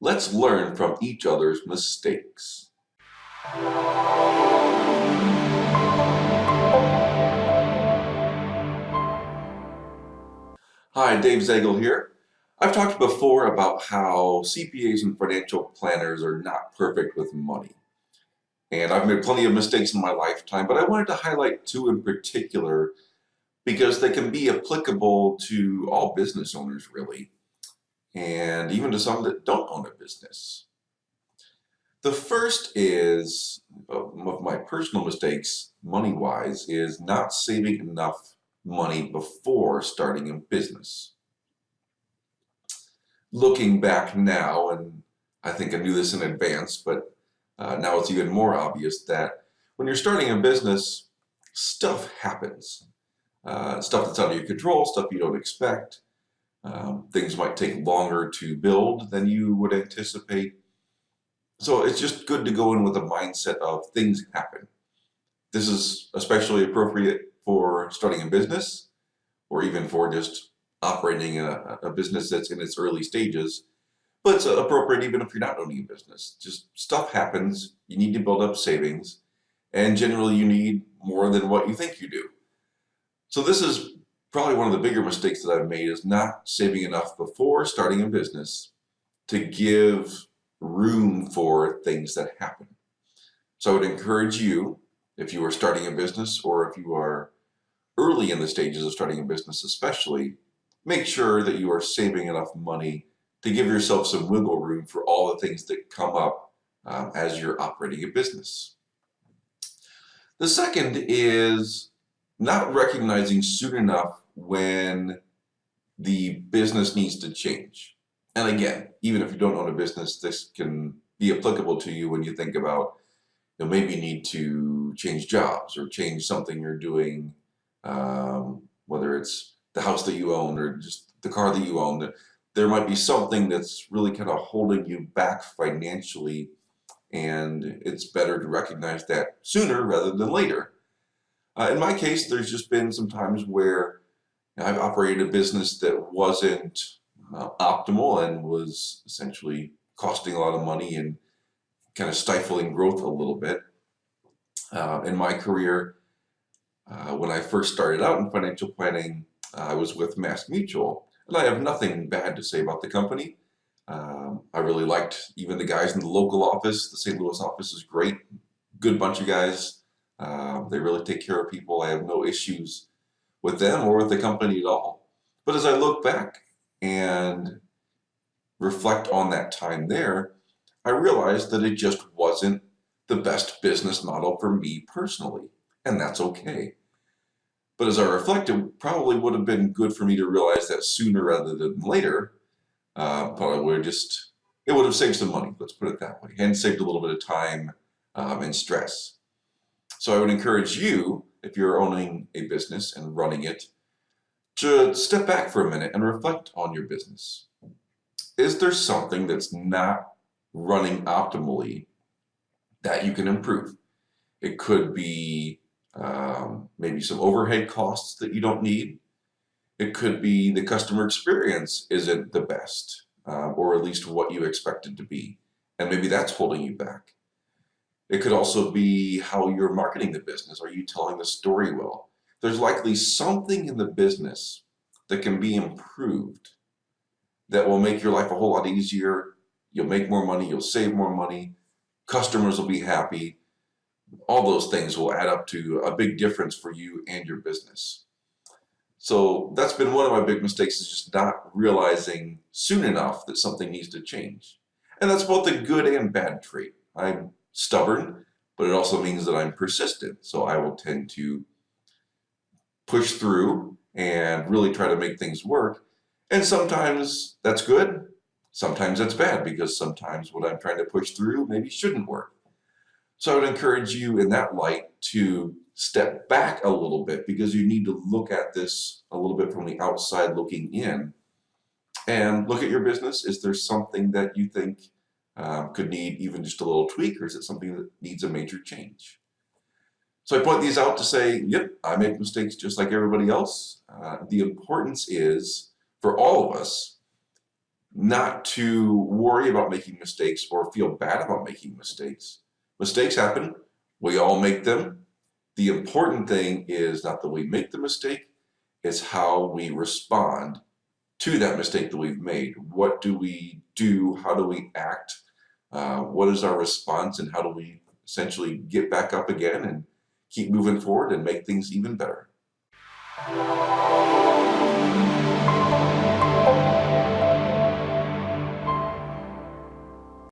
Let's learn from each other's mistakes. Hi, Dave Zagel here. I've talked before about how CPAs and financial planners are not perfect with money. And I've made plenty of mistakes in my lifetime, but I wanted to highlight two in particular because they can be applicable to all business owners, really, and even to some that don't own a business. The first is of my personal mistakes, money-wise, is not saving enough money before starting a business. Looking back now, and I think I knew this in advance, but now it's even more obvious that when you're starting a business, stuff happens. Stuff that's out of your control, stuff you don't expect. Things might take longer to build than you would anticipate. So it's just good to go in with a mindset of things happen. This is especially appropriate for starting a business or even for just operating a business that's in its early stages. But it's appropriate even if you're not owning a business. Just stuff happens. You need to build up savings. And generally you need more than what you think you do. So this is probably one of the bigger mistakes that I've made, is not saving enough before starting a business to give room for things that happen. So I would encourage you, if you are starting a business or if you are early in the stages of starting a business especially, make sure that you are saving enough money to give yourself some wiggle room for all the things that come up as you're operating a business. The second is not recognizing soon enough when the business needs to change. And again, even if you don't own a business, this can be applicable to you when you think about, maybe you need to change jobs or change something you're doing, whether it's the house that you own or just the car that you own. There might be something that's really kind of holding you back financially, and it's better to recognize that sooner rather than later. In my case, there's just been some times where I've operated a business that wasn't optimal and was essentially costing a lot of money and kind of stifling growth a little bit. In my career, when I first started out in financial planning, I was with Mass Mutual, and I have nothing bad to say about the company. I really liked even the guys in the local office. The St. Louis office is great, good bunch of guys. They really take care of people. I have no issues with them or with the company at all. But as I look back and reflect on that time there, I realized that it just wasn't the best business model for me personally, and that's okay. But as I reflect, it probably would have been good for me to realize that sooner rather than later. But it would have saved some money, let's put it that way, and saved a little bit of time and stress. So I would encourage you, if you're owning a business and running it, to step back for a minute and reflect on your business. Is there something that's not running optimally that you can improve? It could be maybe some overhead costs that you don't need. It could be the customer experience isn't the best, or at least what you expect it to be, and maybe that's holding you back. It could also be how you're marketing the business. Are you telling the story well? There's likely something in the business that can be improved that will make your life a whole lot easier. You'll make more money, you'll save more money, customers will be happy. All those things will add up to a big difference for you and your business. So that's been one of my big mistakes, is just not realizing soon enough that something needs to change. And that's both a good and bad trait. I'm stubborn, but it also means that I'm persistent. So I will tend to push through and really try to make things work. And sometimes that's good, sometimes that's bad, because sometimes what I'm trying to push through maybe shouldn't work. So I would encourage you in that light to step back a little bit, because you need to look at this a little bit from the outside looking in and look at your business. Is there something that you think could need even just a little tweak, or is it something that needs a major change? So I point these out to say, yep, I make mistakes just like everybody else. The importance is for all of us not to worry about making mistakes or feel bad about making mistakes. Mistakes happen. We all make them. The important thing is not that we make the mistake, it's how we respond to that mistake that we've made. What do we do? How do we act? What is our response? And how do we essentially get back up again and keep moving forward and make things even better?